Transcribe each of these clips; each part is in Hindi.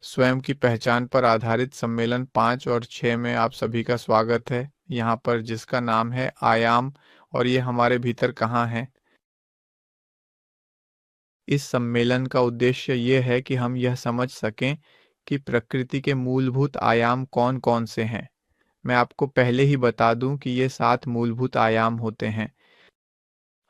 स्वयं की पहचान पर आधारित सम्मेलन 5 और 6 में आप सभी का स्वागत है। यहाँ पर जिसका नाम है आयाम, और ये हमारे भीतर कहाँ है। इस सम्मेलन का उद्देश्य ये है कि हम यह समझ सकें कि प्रकृति के मूलभूत आयाम कौन कौन से हैं। मैं आपको पहले ही बता दूं कि ये 7 मूलभूत आयाम होते हैं।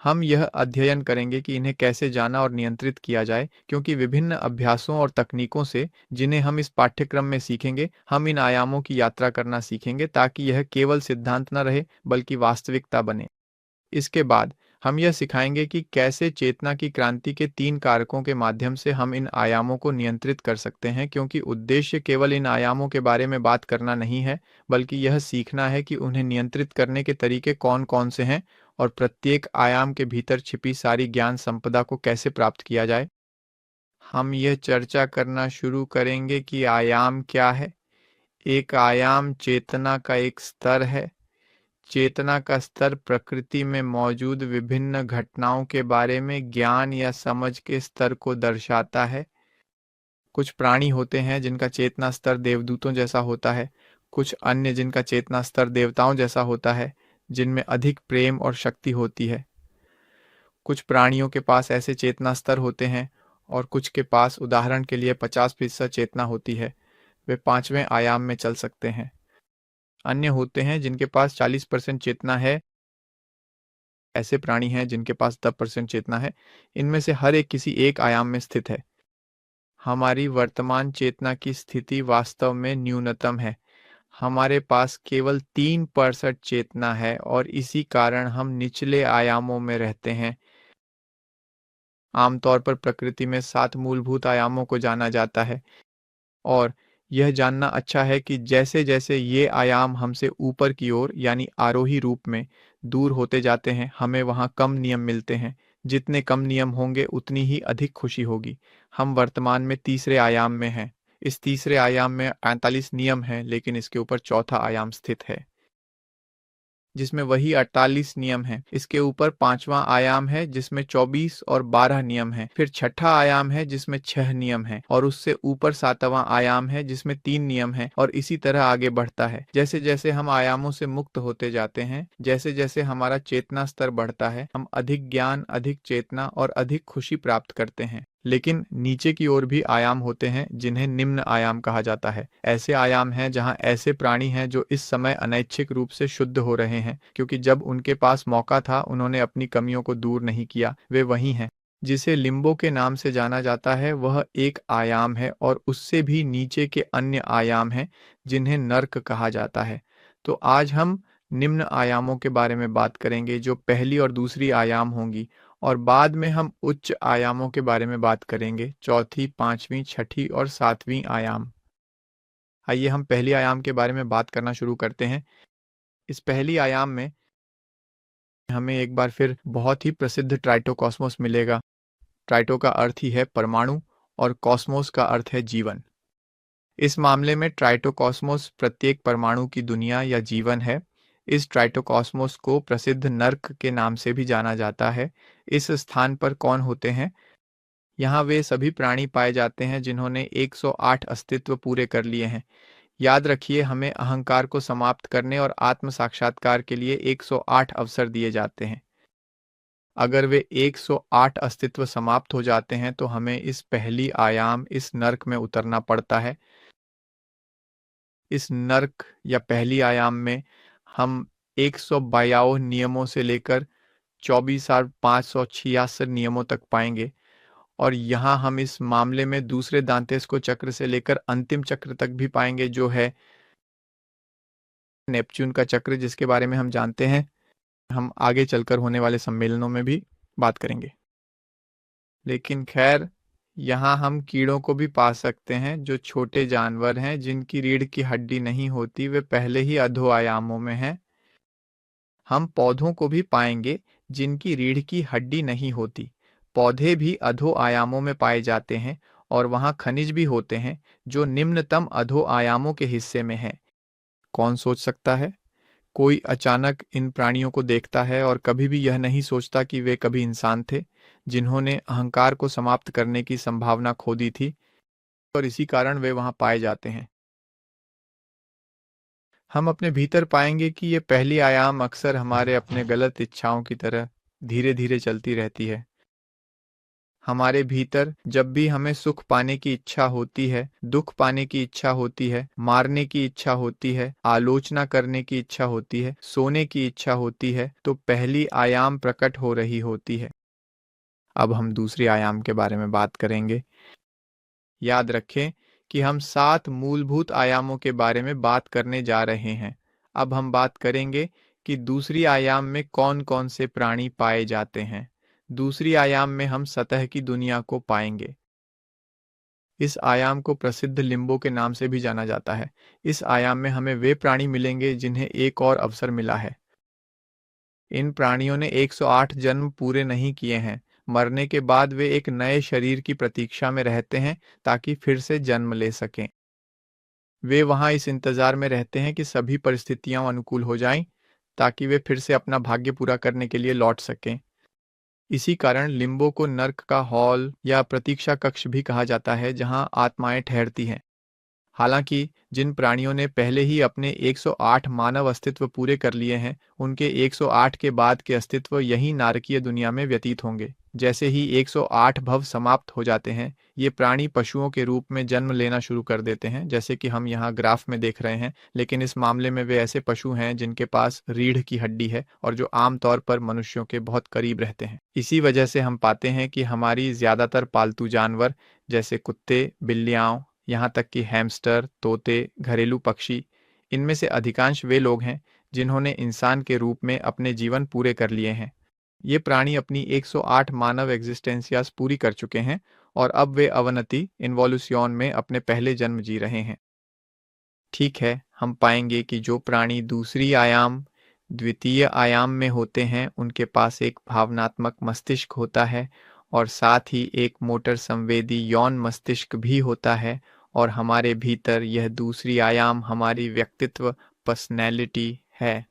हम यह अध्ययन करेंगे कि इन्हें कैसे जाना और नियंत्रित किया जाए, क्योंकि विभिन्न अभ्यासों और तकनीकों से जिन्हें हम इस पाठ्यक्रम में सीखेंगे, हम इन आयामों की यात्रा करना सीखेंगे ताकि यह केवल सिद्धांत न रहे बल्कि वास्तविकता बने। इसके बाद हम यह सिखाएंगे कि कैसे चेतना की क्रांति के 3 कारकों के माध्यम से हम इन आयामों को नियंत्रित कर सकते हैं, क्योंकि उद्देश्य केवल इन आयामों के बारे में बात करना नहीं है, बल्कि यह सीखना है कि उन्हें नियंत्रित करने के तरीके कौन कौन से हैं और प्रत्येक आयाम के भीतर छिपी सारी ज्ञान संपदा को कैसे प्राप्त किया जाए। हम यह चर्चा करना शुरू करेंगे कि आयाम क्या है। एक आयाम चेतना का एक स्तर है। चेतना का स्तर प्रकृति में मौजूद विभिन्न घटनाओं के बारे में ज्ञान या समझ के स्तर को दर्शाता है। कुछ प्राणी होते हैं जिनका चेतना स्तर देवदूतों जैसा होता है, कुछ अन्य जिनका चेतना स्तर देवताओं जैसा होता है, जिनमें अधिक प्रेम और शक्ति होती है। कुछ प्राणियों के पास ऐसे चेतना स्तर होते हैं और कुछ के पास उदाहरण के लिए 50% चेतना होती है। वे 5वें आयाम में चल सकते हैं। अन्य होते हैं जिनके पास 40% चेतना है। ऐसे प्राणी हैं जिनके पास 10% चेतना है। इनमें से हर एक किसी एक आयाम में स्थित है। हमारी वर्तमान चेतना की स्थिति वास्तव में न्यूनतम है। हमारे पास केवल 3% चेतना है और इसी कारण हम निचले आयामों में रहते हैं। आमतौर पर प्रकृति में 7 मूलभूत आयामों को जाना जाता है, और यह जानना अच्छा है कि जैसे जैसे ये आयाम हमसे ऊपर की ओर यानी आरोही रूप में दूर होते जाते हैं, हमें वहाँ कम नियम मिलते हैं। जितने कम नियम होंगे उतनी ही अधिक खुशी होगी। हम वर्तमान में तीसरे आयाम में हैं। इस तीसरे आयाम में 48 नियम हैं, लेकिन इसके ऊपर चौथा आयाम स्थित है जिसमें वही 48 नियम हैं। इसके ऊपर 5वां आयाम है जिसमें 24 और 12 नियम हैं। फिर छठा आयाम है जिसमें 6 नियम हैं, और उससे ऊपर 7वां आयाम है जिसमें 3 नियम हैं, और इसी तरह आगे बढ़ता है। जैसे जैसे हम आयामों से मुक्त होते जाते हैं, जैसे जैसे हमारा चेतना स्तर बढ़ता है, हम अधिक ज्ञान, अधिक चेतना और अधिक खुशी प्राप्त करते हैं। लेकिन नीचे की ओर भी आयाम होते हैं जिन्हें निम्न आयाम कहा जाता है। ऐसे आयाम हैं जहां ऐसे प्राणी हैं जो इस समय अनैच्छिक रूप से शुद्ध हो रहे हैं, क्योंकि जब उनके पास मौका था उन्होंने अपनी कमियों को दूर नहीं किया। वे वही हैं। जिसे लिम्बो के नाम से जाना जाता है वह एक आयाम है, और उससे भी नीचे के अन्य आयाम हैं जिन्हें नर्क कहा जाता है। तो आज हम निम्न आयामों के बारे में बात करेंगे जो पहली और दूसरी आयाम होंगी, और बाद में हम उच्च आयामों के बारे में बात करेंगे, चौथी, पांचवी, छठी और सातवीं आयाम। आइए हम पहली आयाम के बारे में बात करना शुरू करते हैं। इस पहली आयाम में हमें एक बार फिर बहुत ही प्रसिद्ध ट्राइटोकॉस्मोस मिलेगा। ट्राइटो का अर्थ ही है परमाणु और कॉस्मोस का अर्थ है जीवन। इस मामले में ट्राइटोकॉस्मोस प्रत्येक परमाणु की दुनिया या जीवन है। इस ट्राइटोकॉस्मोस को प्रसिद्ध नर्क के नाम से भी जाना जाता है। इस स्थान पर कौन होते हैं? यहाँ वे सभी प्राणी पाए जाते हैं जिन्होंने 108 अस्तित्व पूरे कर लिए हैं। याद रखिए, हमें अहंकार को समाप्त करने और आत्म साक्षात्कार के लिए 108 अवसर दिए जाते हैं। अगर वे 108 अस्तित्व समाप्त हो जाते हैं तो हमें इस पहली आयाम, इस नर्क में उतरना पड़ता है। इस नर्क या पहली आयाम में हम 152 नियमों से लेकर 24,566 नियमों तक पाएंगे, और यहाँ हम इस मामले में दूसरे दांतेस्को चक्र से लेकर अंतिम चक्र तक भी पाएंगे, जो है नेपच्यून का चक्र, जिसके बारे में हम जानते हैं। हम आगे चलकर होने वाले सम्मेलनों में भी बात करेंगे। लेकिन खैर, यहाँ हम कीड़ों को भी पा सकते हैं, जो छोटे जानवर हैं जिनकी रीढ़ की हड्डी नहीं होती। वे पहले ही अधो आयामों में हैं। हम पौधों को भी पाएंगे जिनकी रीढ़ की हड्डी नहीं होती। पौधे भी अधो आयामों में पाए जाते हैं, और वहाँ खनिज भी होते हैं जो निम्नतम अधो आयामों के हिस्से में हैं। कौन सोच सकता है? कोई अचानक इन प्राणियों को देखता है और कभी भी यह नहीं सोचता कि वे कभी इंसान थे, जिन्होंने अहंकार को समाप्त करने की संभावना खो दी थी। और इसी कारण वे वहाँ पाए जाते हैं। हम अपने भीतर पाएंगे कि ये पहली आयाम अक्सर हमारे अपने गलत इच्छाओं की तरह धीरे धीरे चलती रहती है। हमारे भीतर जब भी हमें सुख पाने की इच्छा होती है, दुख पाने की इच्छा होती है, मारने की इच्छा होती है, आलोचना करने की इच्छा होती है, सोने की इच्छा होती है, तो पहली आयाम प्रकट हो रही होती है। अब हम दूसरी आयाम के बारे में बात करेंगे। याद रखें कि हम 7 मूलभूत आयामों के बारे में बात करने जा रहे हैं। अब हम बात करेंगे कि दूसरी आयाम में कौन-कौन से प्राणी पाए जाते हैं। दूसरी आयाम में हम सतह की दुनिया को पाएंगे। इस आयाम को प्रसिद्ध लिम्बो के नाम से भी जाना जाता है। इस आयाम में हमें वे प्राणी मिलेंगे जिन्हें एक और अवसर मिला है। इन प्राणियों ने 108 जन्म पूरे नहीं किए हैं। मरने के बाद वे एक नए शरीर की प्रतीक्षा में रहते हैं ताकि फिर से जन्म ले सकें। वे वहां इस इंतजार में रहते हैं कि सभी परिस्थितियां अनुकूल हो जाएं ताकि वे फिर से अपना भाग्य पूरा करने के लिए लौट सकें। इसी कारण लिम्बो को नर्क का हॉल या प्रतीक्षा कक्ष भी कहा जाता है, जहां आत्माएं ठहरती हैं। हालांकि जिन प्राणियों ने पहले ही अपने 108 मानव अस्तित्व पूरे कर लिए हैं, उनके 108 के बाद के अस्तित्व यही नारकीय दुनिया में व्यतीत होंगे। जैसे ही 108 भव समाप्त हो जाते हैं, ये प्राणी पशुओं के रूप में जन्म लेना शुरू कर देते हैं, जैसे कि हम यहाँ ग्राफ में देख रहे हैं। लेकिन इस मामले में वे ऐसे पशु हैं जिनके पास रीढ़ की हड्डी है और जो आमतौर पर मनुष्यों के बहुत करीब रहते हैं। इसी वजह से हम पाते हैं कि हमारी ज्यादातर पालतू जानवर, जैसे कुत्ते, बिल्लियाँ, यहाँ तक कि हैमस्टर, तोते, घरेलू पक्षी, इनमें से अधिकांश वे लोग हैं जिन्होंने इंसान के रूप में अपने जीवन पूरे कर लिए हैं। ये प्राणी अपनी 108 मानव एग्जिस्टेंसियास पूरी कर चुके हैं और अब वे अवनति इन्वोल्यूशन में अपने पहले जन्म जी रहे हैं। ठीक है, हम पाएंगे कि जो प्राणी दूसरी आयाम, द्वितीय आयाम में होते हैं, उनके पास एक भावनात्मक मस्तिष्क होता है और साथ ही एक मोटर संवेदी यौन मस्तिष्क भी होता है। और हमारे भीतर यह दूसरी आयाम हमारी व्यक्तित्व, पर्सनैलिटी है।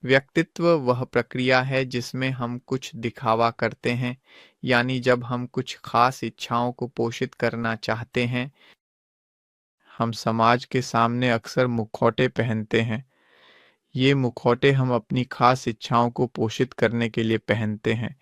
व्यक्तित्व वह प्रक्रिया है जिसमें हम कुछ दिखावा करते हैं, यानी जब हम कुछ खास इच्छाओं को पोषित करना चाहते हैं। हम समाज के सामने अक्सर मुखौटे पहनते हैं। ये मुखौटे हम अपनी खास इच्छाओं को पोषित करने के लिए पहनते हैं।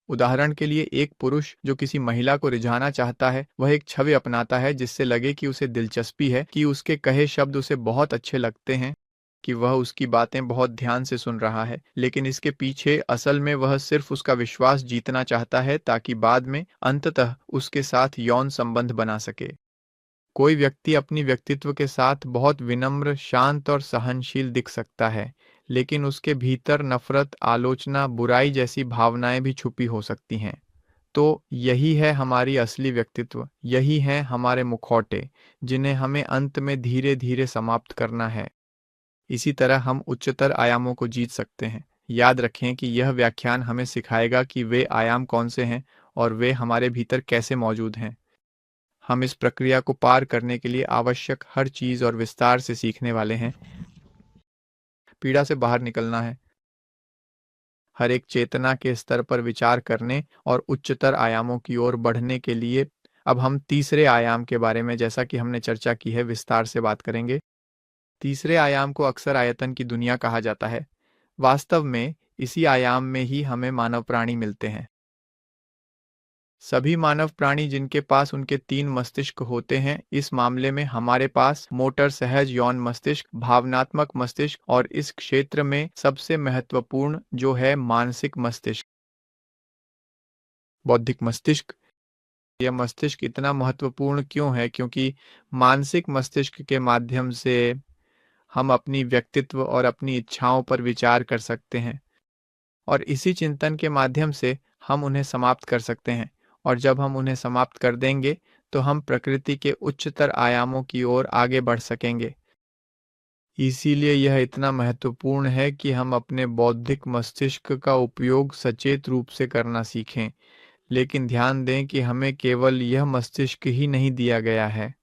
उदाहरण के लिए, एक पुरुष जो किसी महिला को रिझाना चाहता है, वह एक छवि अपनाता है जिससे लगे कि उसे दिलचस्पी है, कि उसके कहे शब्द उसे बहुत अच्छे लगते हैं, कि वह उसकी बातें बहुत ध्यान से सुन रहा है। लेकिन इसके पीछे असल में वह सिर्फ उसका विश्वास जीतना चाहता है ताकि बाद में अंततः उसके साथ यौन संबंध बना सके। कोई व्यक्ति अपनी व्यक्तित्व के साथ बहुत विनम्र, शांत और सहनशील दिख सकता है, लेकिन उसके भीतर नफरत, आलोचना, बुराई जैसी भावनाएं भी छुपी हो सकती हैं। तो यही है हमारी असली व्यक्तित्व, यही हैं हमारे मुखौटे, जिन्हें हमें अंत में धीरे धीरे समाप्त करना है। इसी तरह हम उच्चतर आयामों को जीत सकते हैं। याद रखें कि यह व्याख्यान हमें सिखाएगा कि वे आयाम कौन से हैं और वे हमारे भीतर कैसे मौजूद हैं। हम इस प्रक्रिया को पार करने के लिए आवश्यक हर चीज और विस्तार से सीखने वाले हैं। पीड़ा से बाहर निकलना है, हर एक चेतना के स्तर पर विचार करने और उच्चतर आयामों की ओर बढ़ने के लिए। अब हम तीसरे आयाम के बारे में, जैसा कि हमने चर्चा की है, विस्तार से बात करेंगे। तीसरे आयाम को अक्सर आयतन की दुनिया कहा जाता है। वास्तव में इसी आयाम में ही हमें मानव प्राणी मिलते हैं। सभी मानव प्राणी जिनके पास उनके 3 मस्तिष्क होते हैं, इस मामले में हमारे पास मोटर सहज यौन मस्तिष्क, भावनात्मक मस्तिष्क और इस क्षेत्र में सबसे महत्वपूर्ण जो है मानसिक मस्तिष्क, बौद्धिक मस्तिष्क। यह मस्तिष्क इतना महत्वपूर्ण क्यों है? क्योंकि मानसिक मस्तिष्क के माध्यम से हम अपनी व्यक्तित्व और अपनी इच्छाओं पर विचार कर सकते हैं और इसी चिंतन के माध्यम से हम उन्हें समाप्त कर सकते हैं। और जब हम उन्हें समाप्त कर देंगे तो हम प्रकृति के उच्चतर आयामों की ओर आगे बढ़ सकेंगे। इसीलिए यह इतना महत्वपूर्ण है कि हम अपने बौद्धिक मस्तिष्क का उपयोग सचेत रूप से करना सीखें। लेकिन ध्यान दें कि हमें केवल यह मस्तिष्क ही नहीं दिया गया है।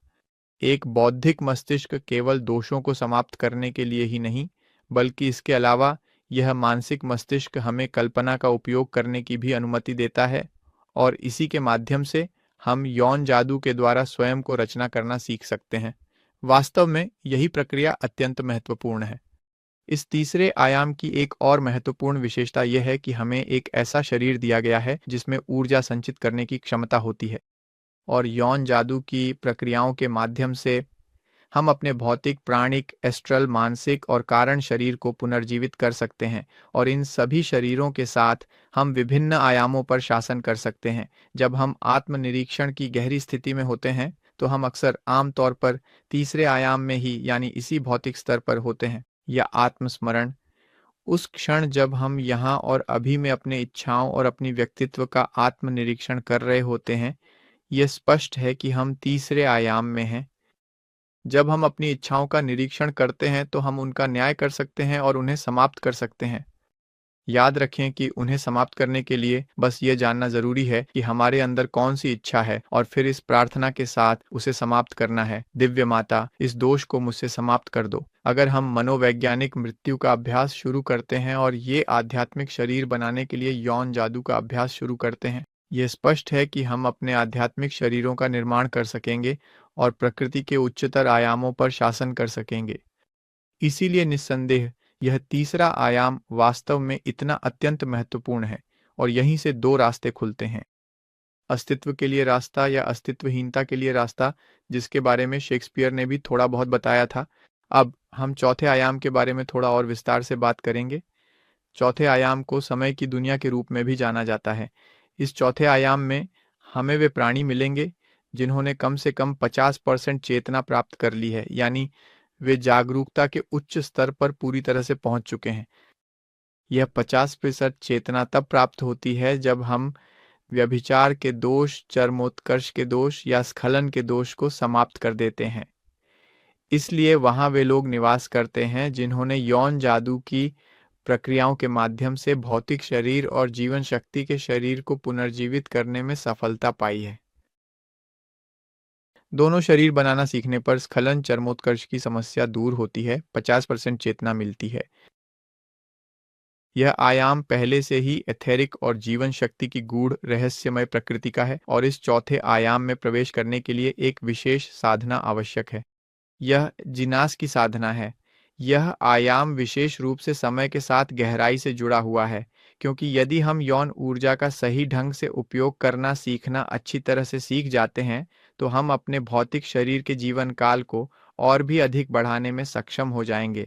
एक बौद्धिक मस्तिष्क केवल दोषों को समाप्त करने के लिए ही नहीं, बल्कि इसके अलावा यह मानसिक मस्तिष्क हमें कल्पना का उपयोग करने की भी अनुमति देता है और इसी के माध्यम से हम यौन जादू के द्वारा स्वयं को रचना करना सीख सकते हैं। वास्तव में यही प्रक्रिया अत्यंत महत्वपूर्ण है। इस तीसरे आयाम की एक और महत्वपूर्ण विशेषता यह है कि हमें एक ऐसा शरीर दिया गया है जिसमें ऊर्जा संचित करने की क्षमता होती है, और यौन जादू की प्रक्रियाओं के माध्यम से हम अपने भौतिक, प्राणिक, एस्ट्रल, मानसिक और कारण शरीर को पुनर्जीवित कर सकते हैं, और इन सभी शरीरों के साथ हम विभिन्न आयामों पर शासन कर सकते हैं। जब हम आत्मनिरीक्षण की गहरी स्थिति में होते हैं, तो हम अक्सर आमतौर पर तीसरे आयाम में ही, यानी इसी भौतिक स्तर पर होते हैं, या आत्मस्मरण। उस क्षण जब हम यहाँ और अभी में अपने इच्छाओं और अपनी व्यक्तित्व का आत्मनिरीक्षण कर रहे होते हैं, यह स्पष्ट है कि हम तीसरे आयाम में हैं। जब हम अपनी इच्छाओं का निरीक्षण करते हैं तो हम उनका न्याय कर सकते हैं और उन्हें समाप्त कर सकते हैं। याद रखें कि उन्हें समाप्त करने के लिए बस ये जानना जरूरी है कि हमारे अंदर कौन सी इच्छा है, और फिर इस प्रार्थना के साथ उसे समाप्त करना है: दिव्य माता, इस दोष को मुझसे समाप्त कर दो। अगर हम मनोवैज्ञानिक मृत्यु का अभ्यास शुरू करते हैं और ये आध्यात्मिक शरीर बनाने के लिए यौन जादू का अभ्यास शुरू करते हैं, यह स्पष्ट है कि हम अपने आध्यात्मिक शरीरों का निर्माण कर सकेंगे और प्रकृति के उच्चतर आयामों पर शासन कर सकेंगे। इसीलिए निस्संदेह यह तीसरा आयाम वास्तव में इतना अत्यंत महत्वपूर्ण है, और यहीं से दो रास्ते खुलते हैं: अस्तित्व के लिए रास्ता या अस्तित्वहीनता के लिए रास्ता, जिसके बारे में शेक्सपियर ने भी थोड़ा बहुत बताया था। अब हम चौथे आयाम के बारे में थोड़ा और विस्तार से बात करेंगे। चौथे आयाम को समय की दुनिया के रूप में भी जाना जाता है। इस चौथे आयाम में हमें वे प्राणी मिलेंगे जिन्होंने कम से कम 50% चेतना प्राप्त कर ली है, यानी वे जागरूकता के उच्च स्तर पर पूरी तरह से पहुंच चुके हैं। यह 50% चेतना तब प्राप्त होती है जब हम व्यभिचार के दोष, चरमोत्कर्ष के दोष या स्खलन के दोष को समाप्त कर देते हैं। इसलिए वहां वे लोग निवास करते हैं जिन्होंने यौन जादू की प्रक्रियाओं के माध्यम से भौतिक शरीर और जीवन शक्ति के शरीर को पुनर्जीवित करने में सफलता पाई है। दोनों शरीर बनाना सीखने पर स्खलन, चरमोत्कर्ष की समस्या दूर होती है, 50% चेतना मिलती है। यह आयाम पहले से ही एथेरिक और जीवन शक्ति की गूढ़ रहस्यमय प्रकृति का है, और इस चौथे आयाम में प्रवेश करने के लिए एक विशेष साधना आवश्यक है। यह जिनास की साधना है। यह आयाम विशेष रूप से समय के साथ गहराई से जुड़ा हुआ है, क्योंकि यदि हम यौन ऊर्जा का सही ढंग से उपयोग करना सीखना अच्छी तरह से सीख जाते हैं, तो हम अपने भौतिक शरीर के जीवन काल को और भी अधिक बढ़ाने में सक्षम हो जाएंगे।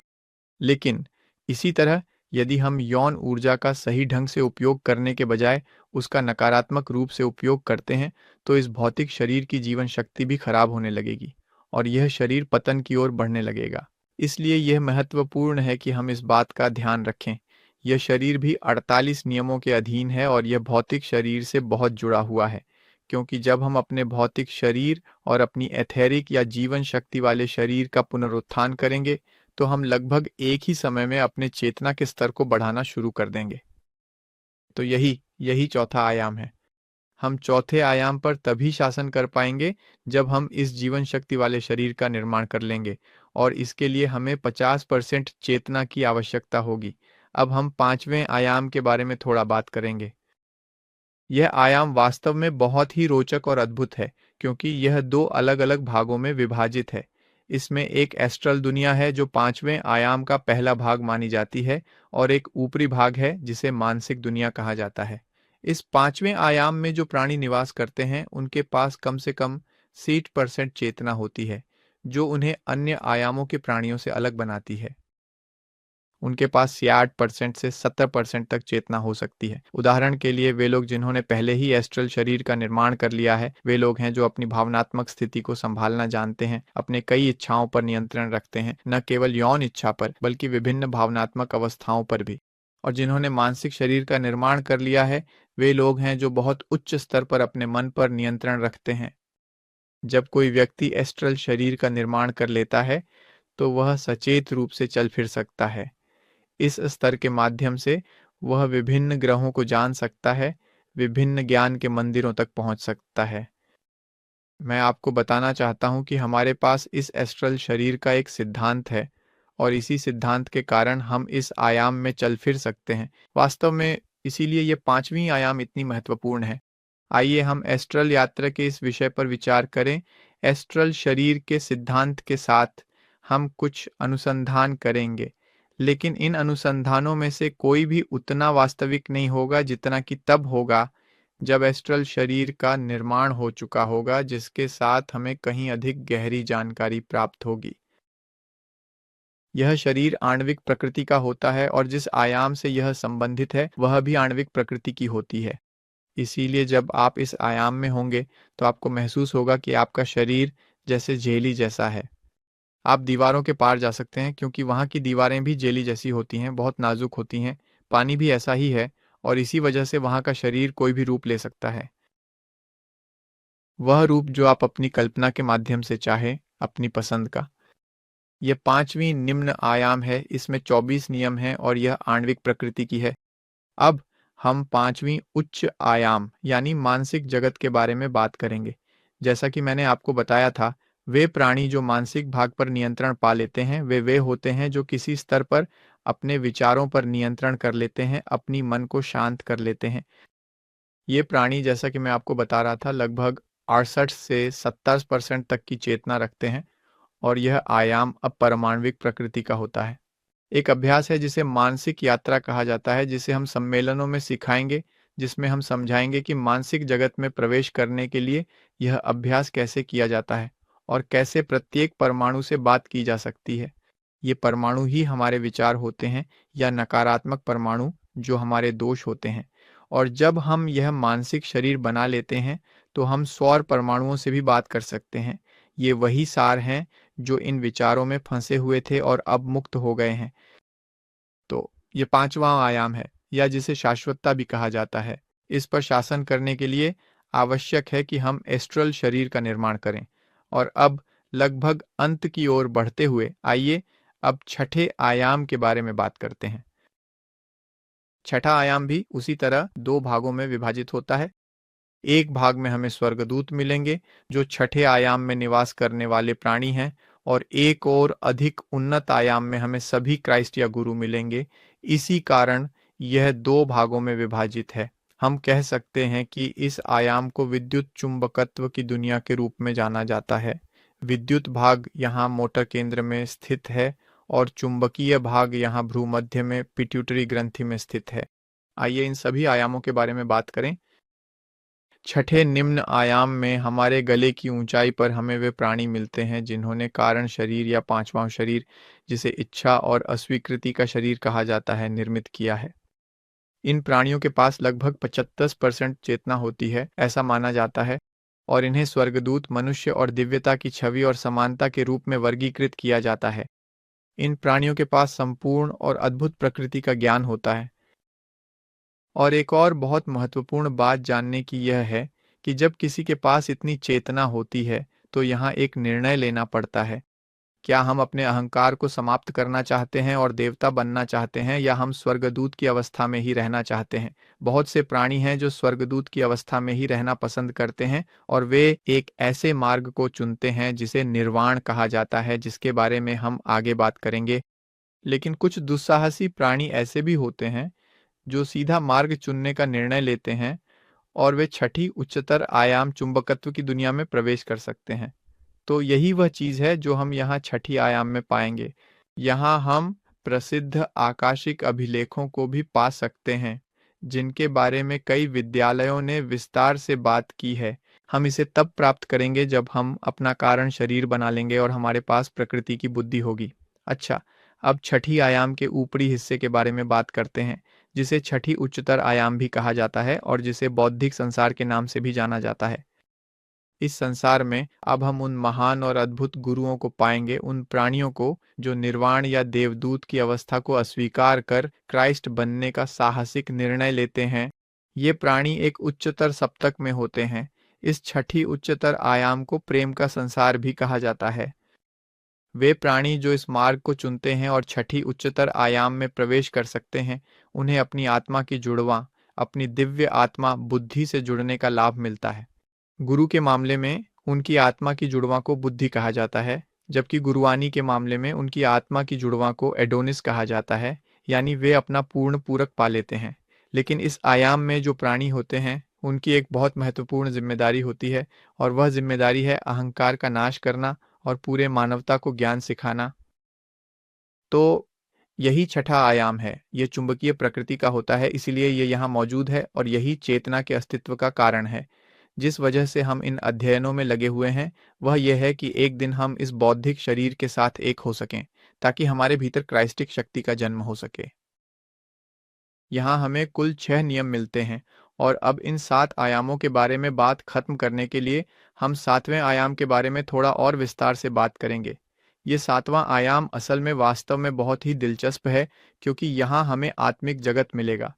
लेकिन इसी तरह यदि हम यौन ऊर्जा का सही ढंग से उपयोग करने के बजाय उसका नकारात्मक रूप से उपयोग करते हैं, तो इस भौतिक शरीर की जीवन शक्ति भी खराब होने लगेगी और यह शरीर पतन की ओर बढ़ने लगेगा। इसलिए यह महत्वपूर्ण है कि हम इस बात का ध्यान रखें। यह शरीर भी 48 नियमों के अधीन है और यह भौतिक शरीर से बहुत जुड़ा हुआ है, क्योंकि जब हम अपने भौतिक शरीर और अपनी एथेरिक या जीवन शक्ति वाले शरीर का पुनरुत्थान करेंगे, तो हम लगभग एक ही समय में अपने चेतना के स्तर को बढ़ाना शुरू कर देंगे। तो यही यही चौथा आयाम है। हम चौथे आयाम पर तभी शासन कर पाएंगे जब हम इस जीवन शक्ति वाले शरीर का निर्माण कर लेंगे, और इसके लिए हमें 50% चेतना की आवश्यकता होगी। अब हम पांचवें आयाम के बारे में थोड़ा बात करेंगे। यह आयाम वास्तव में बहुत ही रोचक और अद्भुत है, क्योंकि यह दो अलग अलग भागों में विभाजित है। इसमें एक एस्ट्रल दुनिया है जो पांचवें आयाम का पहला भाग मानी जाती है, और एक ऊपरी भाग है जिसे मानसिक दुनिया कहा जाता है। इस पांचवें आयाम में जो प्राणी निवास करते हैं उनके पास कम से कम 60% चेतना होती है, जो उन्हें अन्य आयामों के प्राणियों से अलग बनाती है। उनके पास 68% से 70% तक चेतना हो सकती है। उदाहरण के लिए वे लोग जिन्होंने पहले ही एस्ट्रल शरीर का निर्माण कर लिया है, वे लोग हैं जो अपनी भावनात्मक स्थिति को संभालना जानते हैं, अपने कई इच्छाओं पर नियंत्रण रखते हैं, न केवल यौन इच्छा पर बल्कि विभिन्न भावनात्मक अवस्थाओं पर भी। और जिन्होंने मानसिक शरीर का निर्माण कर लिया है, वे लोग हैं जो बहुत उच्च स्तर पर अपने मन पर नियंत्रण रखते हैं। जब कोई व्यक्ति एस्ट्रल शरीर का निर्माण कर लेता है, तो वह सचेत रूप से चल फिर सकता है। इस स्तर के माध्यम से वह विभिन्न ग्रहों को जान सकता है, विभिन्न ज्ञान के मंदिरों तक पहुंच सकता है। मैं आपको बताना चाहता हूं कि हमारे पास इस एस्ट्रल शरीर का एक सिद्धांत है, और इसी सिद्धांत के कारण हम इस आयाम में चल फिर सकते हैं। वास्तव में इसीलिए ये पांचवी आयाम इतनी महत्वपूर्ण है। आइए हम एस्ट्रल यात्रा के इस विषय पर विचार करें। एस्ट्रल शरीर के सिद्धांत के साथ हम कुछ अनुसंधान करेंगे, लेकिन इन अनुसंधानों में से कोई भी उतना वास्तविक नहीं होगा जितना कि तब होगा जब एस्ट्रल शरीर का निर्माण हो चुका होगा, जिसके साथ हमें कहीं अधिक गहरी जानकारी प्राप्त होगी। यह शरीर आणविक प्रकृति का होता है और जिस आयाम से यह संबंधित है वह भी आणविक प्रकृति की होती है। इसीलिए जब आप इस आयाम में होंगे तो आपको महसूस होगा कि आपका शरीर जैसे जेली जैसा है। आप दीवारों के पार जा सकते हैं क्योंकि वहाँ की दीवारें भी जेली जैसी होती हैं, बहुत नाजुक होती हैं। पानी भी ऐसा ही है और इसी वजह से वहाँ का शरीर कोई भी रूप ले सकता है। वह रूप जो आप अपनी कल्पना के माध्यम से चाहे, अपनी पसंद का। यह पांचवी निम्न आयाम है, इसमें 24 नियम हैं और यह आणविक प्रकृति की है। अब हम पांचवी उच्च आयाम यानी मानसिक जगत के बारे में बात करेंगे। जैसा कि मैंने आपको बताया था, वे प्राणी जो मानसिक भाग पर नियंत्रण पा लेते हैं वे होते हैं जो किसी स्तर पर अपने विचारों पर नियंत्रण कर लेते हैं, अपनी मन को शांत कर लेते हैं। ये प्राणी, जैसा कि मैं आपको बता रहा था, लगभग 68 से 70% तक की चेतना रखते हैं और यह आयाम अपरमाण्विक प्रकृति का होता है। एक अभ्यास है जिसे मानसिक यात्रा कहा जाता है, जिसे हम सम्मेलनों में सिखाएंगे, जिसमें हम समझाएंगे कि मानसिक जगत में प्रवेश करने के लिए यह अभ्यास कैसे किया जाता है और कैसे प्रत्येक परमाणु से बात की जा सकती है। ये परमाणु ही हमारे विचार होते हैं या नकारात्मक परमाणु जो हमारे दोष होते हैं। और जब हम यह मानसिक शरीर बना लेते हैं तो हम सौर परमाणुओं से भी बात कर सकते हैं। ये वही सार हैं जो इन विचारों में फंसे हुए थे और अब मुक्त हो गए हैं। तो ये पांचवा आयाम है, या जिसे शाश्वतता भी कहा जाता है। इस पर शासन करने के लिए आवश्यक है कि हम एस्ट्रल शरीर का निर्माण करें। और अब लगभग अंत की ओर बढ़ते हुए आइए अब छठे आयाम के बारे में बात करते हैं। छठा आयाम भी उसी तरह दो भागों में विभाजित होता है। एक भाग में हमें स्वर्गदूत मिलेंगे जो छठे आयाम में निवास करने वाले प्राणी हैं, और एक और अधिक उन्नत आयाम में हमें सभी क्राइस्ट या गुरु मिलेंगे। इसी कारण यह दो भागों में विभाजित है। हम कह सकते हैं कि इस आयाम को विद्युत चुंबकत्व की दुनिया के रूप में जाना जाता है। विद्युत भाग यहाँ मोटर केंद्र में स्थित है और चुंबकीय भाग यहाँ भ्रूमध्य में पिट्यूटरी ग्रंथि में स्थित है। आइए इन सभी आयामों के बारे में बात करें। छठे निम्न आयाम में हमारे गले की ऊंचाई पर हमें वे प्राणी मिलते हैं जिन्होंने कारण शरीर या पांचवां शरीर, जिसे इच्छा और अस्वीकृति का शरीर कहा जाता है, निर्मित किया है। इन प्राणियों के पास लगभग 75% चेतना होती है, ऐसा माना जाता है, और इन्हें स्वर्गदूत, मनुष्य और दिव्यता की छवि और समानता के रूप में वर्गीकृत किया जाता है। इन प्राणियों के पास संपूर्ण और अद्भुत प्रकृति का ज्ञान होता है। और एक और बहुत महत्वपूर्ण बात जानने की यह है कि जब किसी के पास इतनी चेतना होती है तो यहाँ एक निर्णय लेना पड़ता है। क्या हम अपने अहंकार को समाप्त करना चाहते हैं और देवता बनना चाहते हैं, या हम स्वर्गदूत की अवस्था में ही रहना चाहते हैं? बहुत से प्राणी हैं जो स्वर्गदूत की अवस्था में ही रहना पसंद करते हैं और वे एक ऐसे मार्ग को चुनते हैं जिसे निर्वाण कहा जाता है, जिसके बारे में हम आगे बात करेंगे। लेकिन कुछ दुस्साहसी प्राणी ऐसे भी होते हैं जो सीधा मार्ग चुनने का निर्णय लेते हैं और वे छठी उच्चतर आयाम चुंबकत्व की दुनिया में प्रवेश कर सकते हैं। तो यही वह चीज है जो हम यहाँ छठी आयाम में पाएंगे। यहाँ हम प्रसिद्ध आकाशिक अभिलेखों को भी पा सकते हैं जिनके बारे में कई विद्यालयों ने विस्तार से बात की है। हम इसे तब प्राप्त करेंगे जब हम अपना कारण शरीर बना लेंगे और हमारे पास प्रकृति की बुद्धि होगी। अच्छा, अब छठी आयाम के ऊपरी हिस्से के बारे में बात करते हैं, जिसे छठी उच्चतर आयाम भी कहा जाता है और जिसे बौद्धिक संसार के नाम से भी जाना जाता है। इस संसार में अब हम उन महान और अद्भुत गुरुओं को पाएंगे, उन प्राणियों को जो निर्वाण या देवदूत की अवस्था को अस्वीकार कर क्राइस्ट बनने का साहसिक निर्णय लेते हैं। ये प्राणी एक उच्चतर सप्तक में होते हैं। इस छठी उच्चतर आयाम को प्रेम का संसार भी कहा जाता है। वे प्राणी जो इस मार्ग को चुनते हैं और छठी उच्चतर आयाम में प्रवेश कर सकते हैं, उन्हें अपनी आत्मा की जुड़वां, अपनी दिव्य आत्मा बुद्धि से जुड़ने का लाभ मिलता है। गुरु के मामले में उनकी आत्मा की जुड़वां को बुद्धि कहा जाता है, जबकि गुरुवानी के मामले में उनकी आत्मा की जुड़वां को एडोनिस कहा जाता है, यानी वे अपना पूर्ण पूरक पा लेते हैं। लेकिन इस आयाम में जो प्राणी होते हैं उनकी एक बहुत महत्वपूर्ण जिम्मेदारी होती है और वह जिम्मेदारी है अहंकार का नाश करना और पूरे मानवता को ज्ञान सिखाना। तो यही छठा आयाम है। यह चुंबकीय प्रकृति का होता है, इसीलिए ये यहाँ मौजूद है और यही चेतना के अस्तित्व का कारण है। जिस वजह से हम इन अध्ययनों में लगे हुए हैं वह यह है कि एक दिन हम इस बौद्धिक शरीर के साथ एक हो सकें, ताकि हमारे भीतर क्राइस्टिक शक्ति का जन्म हो सके। यहाँ हमें कुल 6 नियम मिलते हैं और अब इन 7 आयामों के बारे में बात खत्म करने के लिए हम 7वें आयाम के बारे में थोड़ा और विस्तार से बात करेंगे। ये 7वां आयाम असल में वास्तव में बहुत ही दिलचस्प है, क्योंकि यहाँ हमें आत्मिक जगत मिलेगा।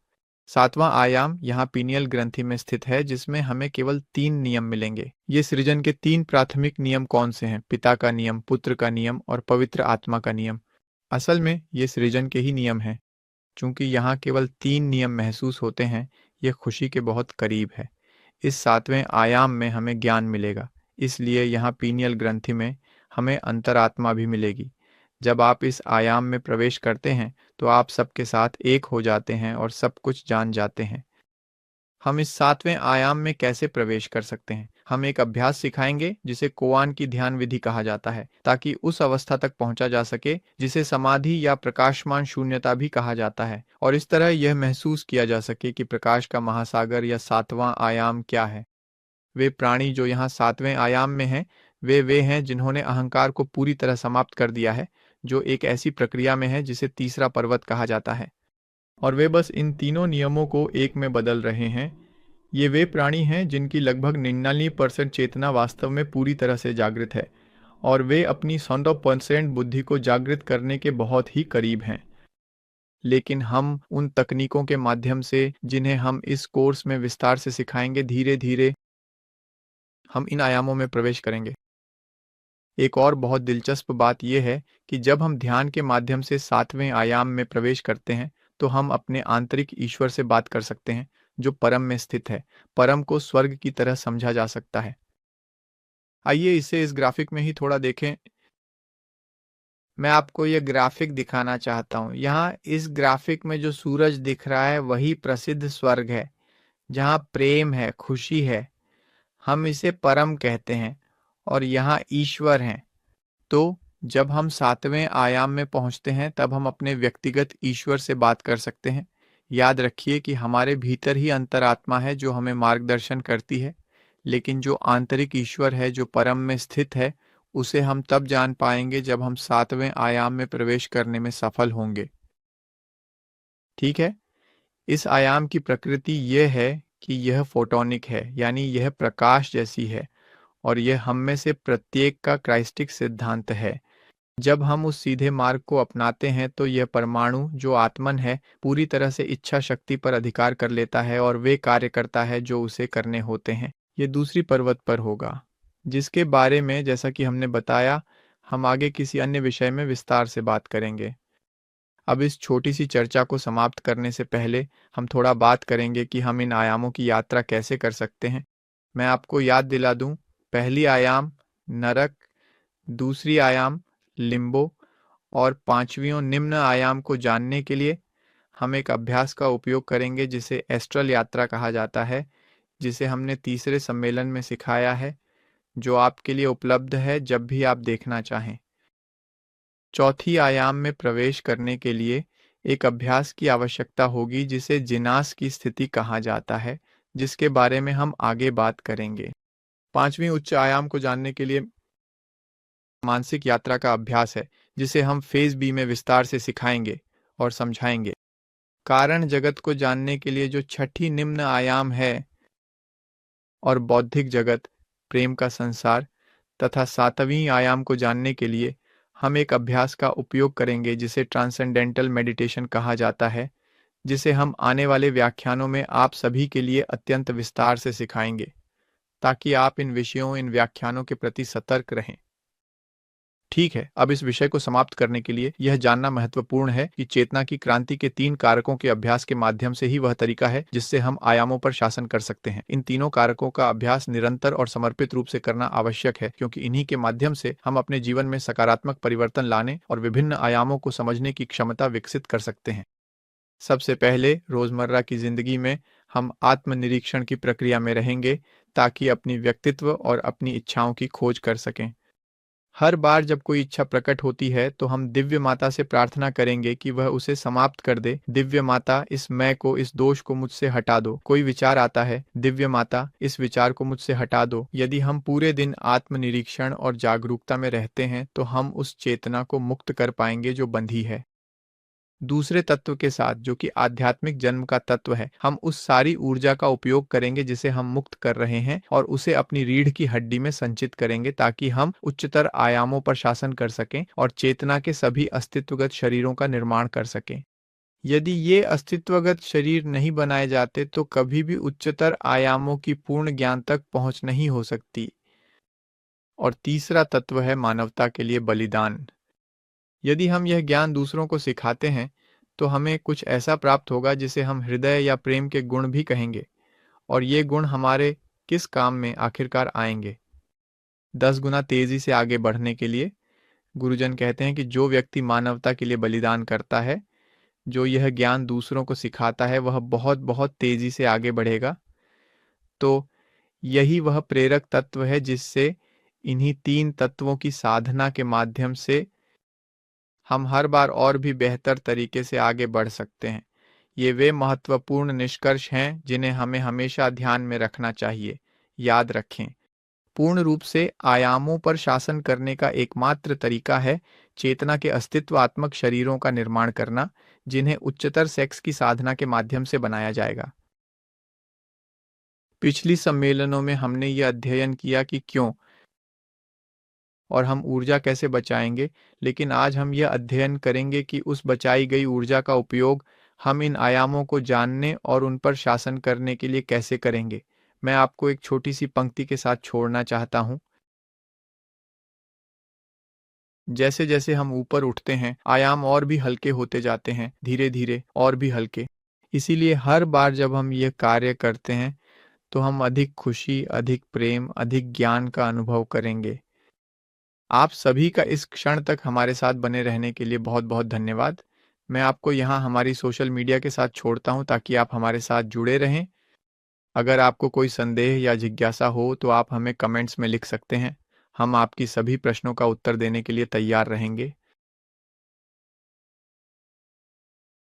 7वां आयाम यहाँ पीनियल ग्रंथि में स्थित है, जिसमें हमें केवल 3 नियम मिलेंगे। ये सृजन के 3 प्राथमिक नियम कौन से हैं? पिता का नियम, पुत्र का नियम और पवित्र आत्मा का नियम। असल में ये सृजन के ही नियम हैं। चूंकि यहाँ केवल 3 नियम महसूस होते हैं, यह खुशी के बहुत करीब है। इस 7वें आयाम में हमें ज्ञान मिलेगा, इसलिए यहाँ पीनियल ग्रंथि में हमें अंतरात्मा भी मिलेगी। जब आप इस आयाम में प्रवेश करते हैं तो आप सबके साथ एक हो जाते हैं और सब कुछ जान जाते हैं। हम इस 7वें आयाम में कैसे प्रवेश कर सकते हैं? हम एक अभ्यास सिखाएंगे जिसे कोआन की ध्यान विधि कहा जाता है, ताकि उस अवस्था तक पहुंचा जा सके जिसे समाधि या प्रकाशमान शून्यता भी कहा जाता है, और इस तरह यह महसूस किया जा सके कि प्रकाश का महासागर या 7वां आयाम क्या है। वे प्राणी जो यहाँ 7वें आयाम में हैं, वे हैं जिन्होंने अहंकार को पूरी तरह समाप्त कर दिया है, जो एक ऐसी प्रक्रिया में है जिसे तीसरा पर्वत कहा जाता है। और वे बस इन तीनों नियमों को एक में बदल रहे हैं। ये वे प्राणी हैं जिनकी लगभग 99% चेतना वास्तव में पूरी तरह से जागृत है, और वे अपनी 100% बुद्धि को जागृत करने के बहुत ही करीब हैं। लेकिन हम उन तकनीकों के माध्यम से जिन्हें हम इस कोर्स में विस्तार से सिखाएंगे, धीरे धीरे हम इन आयामों में प्रवेश करेंगे। एक और बहुत दिलचस्प बात यह है कि जब हम ध्यान के माध्यम से 7वें आयाम में प्रवेश करते हैं तो हम अपने आंतरिक ईश्वर से बात कर सकते हैं, जो परम में स्थित है। परम को स्वर्ग की तरह समझा जा सकता है। आइए इसे इस ग्राफिक में ही थोड़ा देखें। मैं आपको यह ग्राफिक दिखाना चाहता हूँ। यहाँ इस ग्राफिक में जो सूरज दिख रहा है वही प्रसिद्ध स्वर्ग है, जहाँ प्रेम है, खुशी है। हम इसे परम कहते हैं और यहाँ ईश्वर हैं। तो जब हम 7वें आयाम में पहुंचते हैं तब हम अपने व्यक्तिगत ईश्वर से बात कर सकते हैं। याद रखिए कि हमारे भीतर ही अंतरात्मा है जो हमें मार्गदर्शन करती है, लेकिन जो आंतरिक ईश्वर है जो परम में स्थित है, उसे हम तब जान पाएंगे जब हम 7वें आयाम में प्रवेश करने में सफल होंगे। ठीक है, इस आयाम की प्रकृति यह है कि यह फोटोनिक है, यानी यह प्रकाश जैसी है, और यह हम में से प्रत्येक का क्राइस्टिक सिद्धांत है। जब हम उस सीधे मार्ग को अपनाते हैं तो यह परमाणु जो आत्मन है पूरी तरह से इच्छा शक्ति पर अधिकार कर लेता है और वे कार्य करता है जो उसे करने होते हैं। ये दूसरी पर्वत पर होगा, जिसके बारे में, जैसा कि हमने बताया, हम आगे किसी अन्य विषय में विस्तार से बात करेंगे। अब इस छोटी सी चर्चा को समाप्त करने से पहले हम थोड़ा बात करेंगे कि हम इन आयामों की यात्रा कैसे कर सकते हैं। मैं आपको याद दिला दूं, पहली आयाम नरक, दूसरी आयाम लिम्बो और पांचवीं निम्न आयाम को जानने के लिए हम एक अभ्यास का उपयोग करेंगे जिसे एस्ट्रल यात्रा कहा जाता है, जिसे हमने तीसरे सम्मेलन में सिखाया है, जो आपके लिए उपलब्ध है जब भी आप देखना चाहें। चौथी आयाम में प्रवेश करने के लिए एक अभ्यास की आवश्यकता होगी जिसे जिनास की स्थिति कहा जाता है, जिसके बारे में हम आगे बात करेंगे। पांचवीं उच्च आयाम को जानने के लिए मानसिक यात्रा का अभ्यास है, जिसे हम फेज बी में विस्तार से सिखाएंगे और समझाएंगे। कारण जगत को जानने के लिए जो छठी निम्न आयाम है, और बौद्धिक जगत, प्रेम का संसार तथा 7वीं आयाम को जानने के लिए हम एक अभ्यास का उपयोग करेंगे जिसे ट्रांसेंडेंटल मेडिटेशन कहा जाता है, जिसे हम आने वाले व्याख्यानों में आप सभी के लिए अत्यंत विस्तार से सिखाएंगे, ताकि आप इन विषयों, इन व्याख्यानों के प्रति सतर्क रहें। ठीक है, अब इस विषय को समाप्त करने के लिए यह जानना महत्वपूर्ण है कि चेतना की क्रांति के 3 कारकों के अभ्यास के माध्यम से ही वह तरीका है जिससे हम आयामों पर शासन कर सकते हैं। इन तीनों कारकों का अभ्यास निरंतर और समर्पित रूप से करना आवश्यक है, क्योंकि इन्हीं के माध्यम से हम अपने जीवन में सकारात्मक परिवर्तन लाने और विभिन्न आयामों को समझने की क्षमता विकसित कर सकते हैं। सबसे पहले रोजमर्रा की जिंदगी में हम आत्मनिरीक्षण की प्रक्रिया में रहेंगे ताकि अपनी व्यक्तित्व और अपनी इच्छाओं की खोज कर सकें। हर बार जब कोई इच्छा प्रकट होती है तो हम दिव्य माता से प्रार्थना करेंगे कि वह उसे समाप्त कर दे। दिव्य माता, इस मैं को, इस दोष को मुझसे हटा दो। कोई विचार आता है, दिव्य माता, इस विचार को मुझसे हटा दो। यदि हम पूरे दिन आत्मनिरीक्षण और जागरूकता में रहते हैं तो हम उस चेतना को मुक्त कर पाएंगे जो बंधी है। दूसरे तत्व के साथ, जो कि आध्यात्मिक जन्म का तत्व है, हम उस सारी ऊर्जा का उपयोग करेंगे जिसे हम मुक्त कर रहे हैं और उसे अपनी रीढ़ की हड्डी में संचित करेंगे ताकि हम उच्चतर आयामों पर शासन कर सकें और चेतना के सभी अस्तित्वगत शरीरों का निर्माण कर सकें। यदि ये अस्तित्वगत शरीर नहीं बनाए जाते तो कभी भी उच्चतर आयामों की पूर्ण ज्ञान तक पहुंच नहीं हो सकती। और तीसरा तत्व है मानवता के लिए बलिदान। यदि हम यह ज्ञान दूसरों को सिखाते हैं तो हमें कुछ ऐसा प्राप्त होगा जिसे हम हृदय या प्रेम के गुण भी कहेंगे, और ये गुण हमारे किस काम में आखिरकार आएंगे? 10 गुना तेजी से आगे बढ़ने के लिए। गुरुजन कहते हैं कि जो व्यक्ति मानवता के लिए बलिदान करता है, जो यह ज्ञान दूसरों को सिखाता है, वह बहुत बहुत तेजी से आगे बढ़ेगा। तो यही वह प्रेरक तत्व है जिससे इन्हीं 3 तत्वों की साधना के माध्यम से हम हर बार और भी बेहतर तरीके से आगे बढ़ सकते हैं। ये वे महत्वपूर्ण निष्कर्ष हैं जिन्हें हमें हमेशा ध्यान में रखना चाहिए। याद रखें, पूर्ण रूप से आयामों पर शासन करने का एकमात्र तरीका है चेतना के अस्तित्वात्मक शरीरों का निर्माण करना, जिन्हें उच्चतर सेक्स की साधना के माध्यम से बनाया जाएगा। पिछली सम्मेलनों में हमने ये अध्ययन किया कि क्यों और हम ऊर्जा कैसे बचाएंगे, लेकिन आज हम यह अध्ययन करेंगे कि उस बचाई गई ऊर्जा का उपयोग हम इन आयामों को जानने और उन पर शासन करने के लिए कैसे करेंगे। मैं आपको एक छोटी सी पंक्ति के साथ छोड़ना चाहता हूँ। जैसे जैसे हम ऊपर उठते हैं, आयाम और भी हल्के होते जाते हैं, धीरे धीरे और भी हल्के। इसीलिए हर बार जब हम यह कार्य करते हैं तो हम अधिक खुशी, अधिक प्रेम, अधिक ज्ञान का अनुभव करेंगे। आप सभी का इस क्षण तक हमारे साथ बने रहने के लिए बहुत बहुत धन्यवाद। मैं आपको यहाँ हमारी सोशल मीडिया के साथ छोड़ता हूँ ताकि आप हमारे साथ जुड़े रहें। अगर आपको कोई संदेह या जिज्ञासा हो तो आप हमें कमेंट्स में लिख सकते हैं। हम आपकी सभी प्रश्नों का उत्तर देने के लिए तैयार रहेंगे।